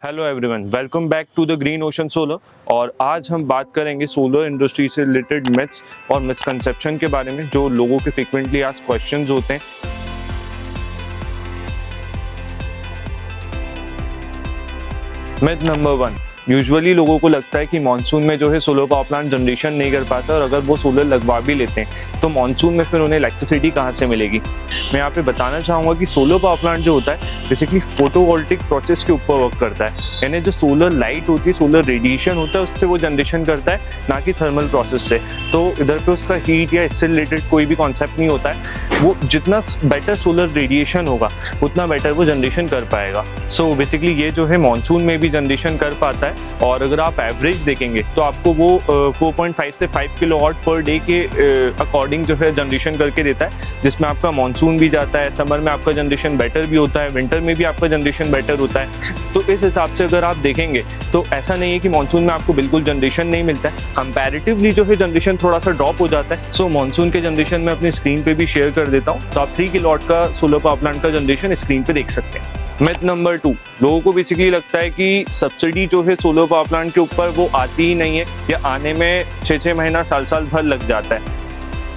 Hello everyone, welcome back to the green ocean solar. और आज हम बात करेंगे सोलर इंडस्ट्री से रिलेटेड मिथ्स और मिसकंसेप्शन के बारे में जो लोगों के फ्रीक्वेंटली आस्क्ड क्वेश्चंस होते हैं। मिथ नंबर 1, यूजुअली लोगों को लगता है कि मानसून में जो है सोलर पावर प्लांट जनरेशन नहीं कर पाता, और अगर वो सोलर लगवा भी लेते हैं तो मानसून में फिर उन्हें इलेक्ट्रिसिटी कहाँ से मिलेगी। मैं यहाँ पे बताना चाहूँगा कि सोलर पावर प्लांट जो होता है बेसिकली फोटोवोल्टिक प्रोसेस के ऊपर वर्क करता है, यानी जो सोलर लाइट होती है, सोलर रेडिएशन होता है, उससे वो जनरेशन करता है, ना कि थर्मल प्रोसेस से। तो इधर पे उसका हीट या इससे रिलेटेड कोई भी कॉन्सेप्ट नहीं होता है। वो जितना बेटर सोलर रेडिएशन होगा उतना बेटर वो जनरेशन कर पाएगा। सो बेसिकली ये जो है मानसून में भी जनरेशन कर पाता है, और अगर आप एवरेज देखेंगे तो आपको वो 4.5 से 5 किलोवाट पर डे के अकॉर्डिंग जो है जनरेशन करके देता है, जिसमें आपका मानसून भी जाता है, समर में आपका जनरेशन बेटर भी होता है, विंटर में भी आपका जनरेशन बेटर होता है। तो इस हिसाब से अगर आप देखेंगे तो ऐसा नहीं है कि मानसून में आपको बिल्कुल जनरेशन नहीं मिलता है, कंपैरेटिवली जो है जनरेशन थोड़ा सा ड्रॉप हो जाता है। सो मानसून के जनरेशन में अपनी स्क्रीन पे भी शेयर कर देता हूँ, तो आप 3 किलोवाट का सोलर पावर प्लांट का जनरेशन स्क्रीन पे देख सकते हैं। मिथ नंबर 2, लोगों को बेसिकली लगता है कि सब्सिडी जो है सोलर पावर प्लांट के ऊपर वो आती ही नहीं है, या आने में 6 महीना साल भर लग जाता है।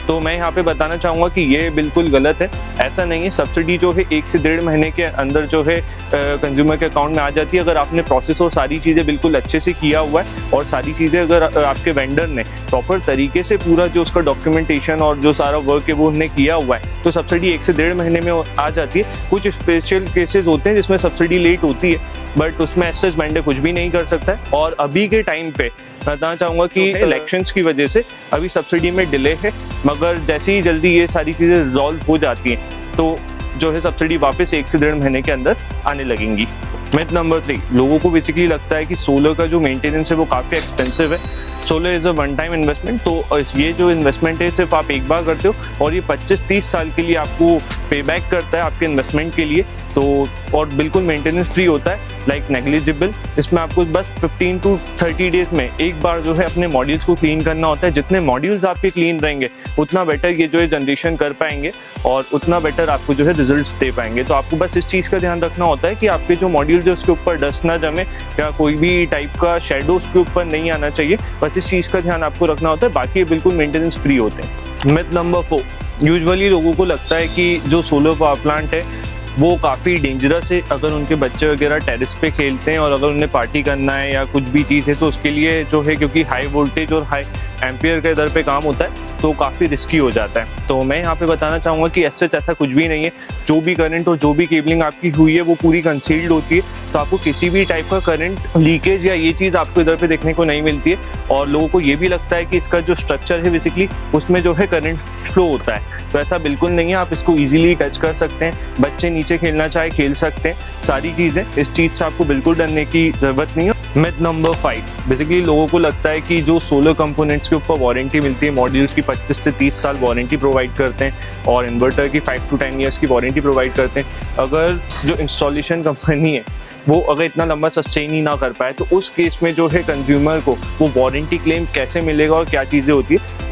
तो मैं यहाँ पे बताना चाहूँगा कि ये बिल्कुल गलत है। ऐसा नहीं है, सब्सिडी जो है 1 से 1.5 महीने के अंदर जो है कंज्यूमर के अकाउंट में आ जाती है, अगर आपने प्रोसेस और सारी चीज़ें बिल्कुल अच्छे से किया हुआ है, और सारी चीज़ें अगर आपके वेंडर ने प्रॉपर तरीके से पूरा जो उसका डॉक्यूमेंटेशन और जो सारा वर्क है वो उन्होंने किया हुआ है, तो सब्सिडी 1 से 1.5 महीने में आ जाती है। कुछ स्पेशल केसेस होते हैं जिसमें सब्सिडी लेट होती है, बट उसमें एज वेंडर कुछ भी नहीं कर सकता है। और अभी के टाइम पे बताना चाहूँगा कि इलेक्शंस की वजह से अभी सब्सिडी में डिले है, मगर जैसे ही जल्दी ये सारी चीज़ें रिजॉल्व हो जाती हैं तो जो है सब्सिडी वापस 1 से 1.5 महीने के अंदर आने लगेंगी। मिथ नंबर 3, लोगों को बेसिकली लगता है कि सोलर का जो मेंटेनेंस है वो काफ़ी एक्सपेंसिव है। Solar is a one time investment, तो ये जो इन्वेस्टमेंट है सिर्फ आप एक बार करते हो, और ये 25-30 साल के लिए आपको पे बैक करता है आपके इन्वेस्टमेंट के लिए। तो और बिल्कुल मेंटेनेंस फ्री होता है, लाइक नेग्लिजिबल। इसमें आपको बस 15 to 30 डेज में एक बार जो है अपने मॉड्यूल्स को क्लीन करना होता है। जितने मॉड्यूल्स आपके क्लीन रहेंगे उतना बेटर ये जो है जनरेशन कर पाएंगे, और उतना बेटर आपको जो है रिजल्ट्स दे पाएंगे। तो आपको बस इस चीज़ का ध्यान रखना होता है कि आपके जो मॉड्यूल जो उसके ऊपर डस्ट ना जमे, या कोई भी टाइप का शेडो उसके ऊपर नहीं आना चाहिए, बस इस चीज़ का ध्यान आपको रखना होता है, बाकी बिल्कुल मेंटेनेंस फ्री होते हैं। मिथ नंबर 4, यूजुअली लोगों को लगता है कि जो सोलर पावर प्लांट है वो काफ़ी डेंजरस है। अगर उनके बच्चे वगैरह टेरेस पे खेलते हैं और अगर उन्हें पार्टी करना है या कुछ भी चीज़ है तो उसके लिए जो है, क्योंकि हाई वोल्टेज और हाई एम्पियर के दर पे काम होता है, तो काफ़ी रिस्की हो जाता है। तो मैं यहाँ पे बताना चाहूँगा कि ऐसा कुछ भी नहीं है। जो भी करंट और जो भी केबलिंग आपकी हुई है वो पूरी कंसील्ड होती है, तो आपको किसी भी टाइप का करंट लीकेज या ये चीज़ आपको इधर पे देखने को नहीं मिलती है। और लोगों को ये भी लगता है कि इसका जो स्ट्रक्चर है बेसिकली उसमें जो है करंट फ्लो होता है, तो ऐसा बिल्कुल नहीं है। आप इसको ईजिली टच कर सकते हैं, बच्चे नीचे खेलना चाहे खेल सकते हैं, सारी चीज़ें, इस चीज़ से आपको बिल्कुल डरने की ज़रूरत नहीं है। मिथ नंबर 5, बेसिकली लोगों को लगता है कि जो सोलर कंपोनेंट्स के ऊपर वारंटी मिलती है, मॉड्यूल्स की 25 से 30 साल वारंटी प्रोवाइड करते हैं, और इन्वर्टर की 5 to 10 ईयर्स की वारंटी प्रोवाइड करते हैं। अगर जो इंस्टॉलेशन कंपनी है वो अगर इतना लंबा सस्टेन ही ना कर पाए तो उस केस में जो है कंज्यूमर को वो वारंटी क्लेम कैसे मिलेगा और क्या चीज़ें होती है,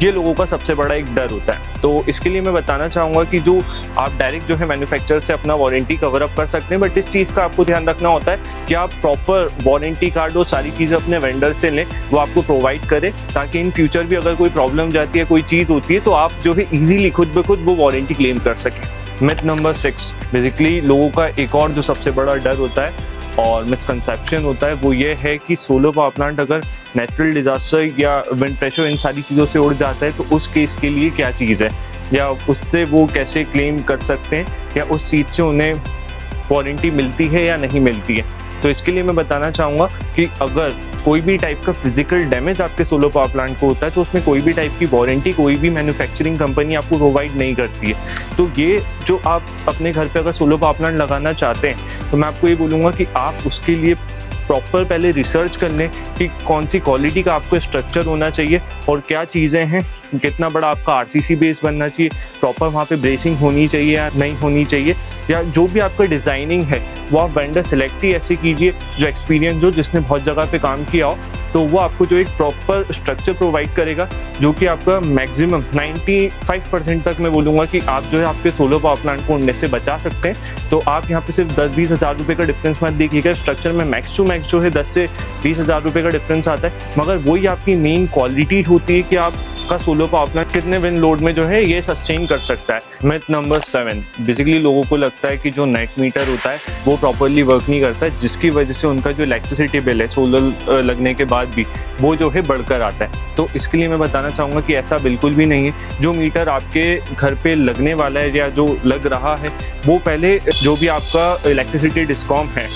ये लोगों का सबसे बड़ा एक डर होता है। तो इसके लिए मैं बताना चाहूँगा कि जो आप डायरेक्ट जो है मैन्युफैक्चरर से अपना वारंटी कवर अप कर सकते हैं, बट इस चीज़ का आपको ध्यान रखना होता है कि आप प्रॉपर वारंटी कार्ड और सारी चीज़ें अपने वेंडर से लें, वो आपको प्रोवाइड करें, ताकि इन फ्यूचर भी अगर कोई प्रॉब्लम जाती है, कोई चीज़ होती है, तो आप जो है ईजिली खुद ब खुद वो वारंटी क्लेम कर सकें। मिथ नंबर 6, बेसिकली लोगों का एक और जो सबसे बड़ा डर होता है और मिसकंसेप्शन होता है वो ये है कि सोलर पावर प्लांट अगर नेचुरल डिजास्टर या विंड प्रेशर इन सारी चीज़ों से उड़ जाता है तो उस केस के लिए क्या चीज़ है, या उससे वो कैसे क्लेम कर सकते हैं, या उस चीज़ से उन्हें वारंटी मिलती है या नहीं मिलती है। तो इसके लिए मैं बताना चाहूँगा कि अगर कोई भी टाइप का फिजिकल डैमेज आपके सोलर पावर प्लांट को होता है तो उसमें कोई भी टाइप की वारंटी कोई भी मैन्युफैक्चरिंग कंपनी आपको प्रोवाइड नहीं करती है। तो ये जो आप अपने घर पे अगर सोलर पावर प्लांट लगाना चाहते हैं तो मैं आपको ये बोलूँगा कि आप उसके लिए प्रॉपर पहले रिसर्च कर लें कि कौन सी क्वालिटी का आपको स्ट्रक्चर होना चाहिए और क्या चीज़ें हैं, कितना बड़ा आपका आरसीसी बेस बनना चाहिए, प्रॉपर वहाँ पे ब्रेसिंग होनी चाहिए या नहीं होनी चाहिए, या जो भी आपका डिज़ाइनिंग है वो आप वेंडर सेलेक्ट ही ऐसे कीजिए जो एक्सपीरियंस हो, जिसने बहुत जगह पे काम किया हो, तो वो आपको जो एक प्रॉपर स्ट्रक्चर प्रोवाइड करेगा जो कि आपका मैक्सिमम 95% तक मैं बोलूँगा कि आप जो है आपके सोलर पावर प्लांट को उड़ने से बचा सकते हैं। तो आप यहाँ पे सिर्फ 10-20 हज़ार रुपये का डिफरेंस मत देखिएगा, स्ट्रक्चर में मैक्स टू मैक्स जो है 10 से 20 हज़ार रुपये का डिफरेंस आता है, मगर वही आपकी मेन क्वालिटी होती है कि आपका सोलर पावर प्लांट कितने विंड लोड में जो है ये सस्टेन कर सकता है। मिथ नंबर 7, बेसिकली लोगों को लगता है कि जो नेट मीटर होता है वो प्रॉपरली वर्क नहीं करता है, जिसकी वजह से उनका जो इलेक्ट्रिसिटी बिल है सोलर लगने के बाद भी वो जो है बढ़कर आता है। तो इसके लिए मैं बताना चाहूँगा कि ऐसा बिल्कुल भी नहीं है। जो मीटर आपके घर पे लगने वाला है या जो लग रहा है वो पहले जो भी आपका इलेक्ट्रिसिटी डिस्कॉम है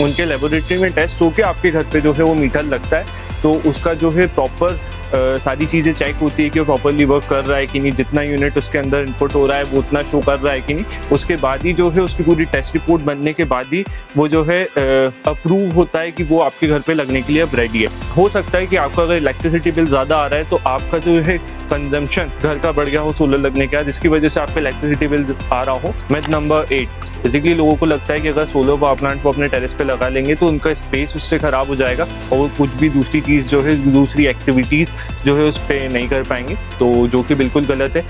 उनके लेबोरेटरी में टेस्ट होकर आपके घर पे जो है वो मीटर लगता है, तो उसका जो है प्रॉपर सारी चीज़ें चेक होती है कि वो प्रॉपरली वर्क कर रहा है कि नहीं, जितना यूनिट उसके अंदर इनपुट हो रहा है वो उतना शो कर रहा है कि नहीं। उसके बाद ही जो है उसकी पूरी टेस्ट रिपोर्ट बनने के बाद ही वो जो है अप्रूव होता है कि वो आपके घर पे लगने के लिए अब रेडी है। हो सकता है कि आपका अगर इलेक्ट्रिसिटी बिल ज़्यादा आ रहा है तो आपका जो है कंजम्पशन घर का बढ़ गया हो सोलर लगने के बाद, जिसकी वजह से आपका इलेक्ट्रिसिटी बिल आ रहा हो। मिथ नंबर 8, बेसिकली लोगों को लगता है कि अगर सोलर पावर प्लांट को अपने टेरेस पे लगा लेंगे तो उनका स्पेस उससे ख़राब हो जाएगा और वो कुछ भी दूसरी चीज़ जो है दूसरी एक्टिविटीज़ जो है उस पर नहीं कर पाएंगे, तो जो कि बिल्कुल गलत है।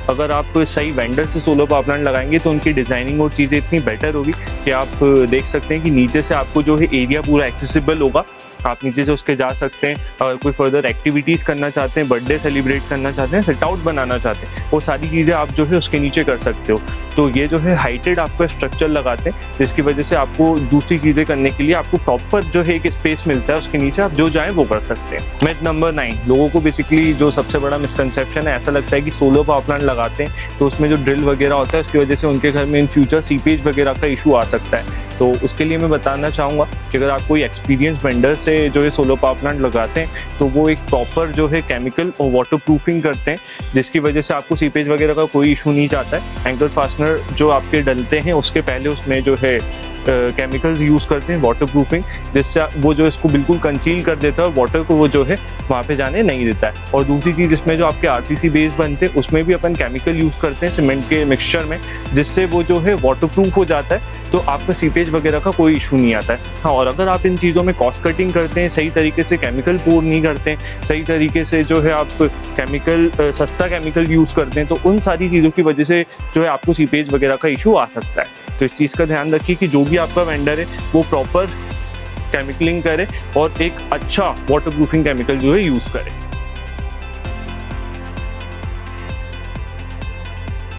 अगर आप सही वेंडर से सोलर पावर प्लांट लगाएंगे तो उनकी डिज़ाइनिंग और चीज़ें इतनी बेटर होगी कि आप देख सकते हैं कि नीचे से आपको जो है एरिया पूरा एक्सेसिबल होगा, आप नीचे से उसके जा सकते हैं। अगर कोई फर्दर एक्टिविटीज़ करना चाहते हैं, बर्थडे सेलिब्रेट करना चाहते हैं, सेट आउट बनाना चाहते हैं, वो सारी चीज़ें आप जो है उसके नीचे कर सकते हो। तो ये जो है हाइटेड आपका स्ट्रक्चर लगाते हैं, जिसकी वजह से आपको दूसरी चीज़ें करने के लिए आपको प्रॉपर जो है एक स्पेस मिलता है, उसके नीचे आप जो चाहें वो कर सकते हैं। मिथ नंबर 9, लोगों को बेसिकली जो सबसे बड़ा मिसकंसेप्शन है, ऐसा लगता है कि सोलर पावर प्लांट लगाते हैं तो उसमें जो ड्रिल वगैरह होता है उसकी वजह से उनके घर में इन फ्यूचर सीपेज वगैरह का इशू आ सकता है। तो उसके लिए मैं बताना चाहूँगा कि अगर आप कोई एक्सपीरियंस वेंडर से जो है सोलर पावर प्लांट लगाते हैं तो वो एक प्रॉपर जो है केमिकल और वाटर प्रूफिंग करते हैं, जिसकी वजह से आपको सीपेज वगैरह का कोई इशू नहीं जाता है। एंकर फास्टनर जो आपके डलते हैं उसके पहले उसमें जो है केमिकल्स यूज़ करते हैं वाटर प्रूफिंग, जिससे वो जो इसको बिल्कुल कंसील कर देता है और वाटर को वो जो है वहाँ पे जाने नहीं देता है। और दूसरी चीज़, इसमें जो आपके आरसीसी बेस बनते हैं उसमें भी अपन केमिकल यूज़ करते हैं सीमेंट के मिक्सचर में, जिससे वो जो है वाटर प्रूफ हो जाता है, तो आपका सीपेज वगैरह का कोई इशू नहीं आता है। हाँ, और अगर आप इन चीज़ों में कॉस्ट कटिंग करते हैं, सही तरीके से केमिकल पोर नहीं करते हैं, सही तरीके से जो है आप सस्ता केमिकल यूज़ करते हैं, तो उन सारी चीज़ों की वजह से जो है आपको सीपेज वगैरह का इशू आ सकता है। तो इस चीज़ का ध्यान रखिए कि जो भी आपका वेंडर है वो प्रॉपर केमिकलिंग करे और एक अच्छा वाटर प्रूफिंग केमिकल जो है यूज़ करे।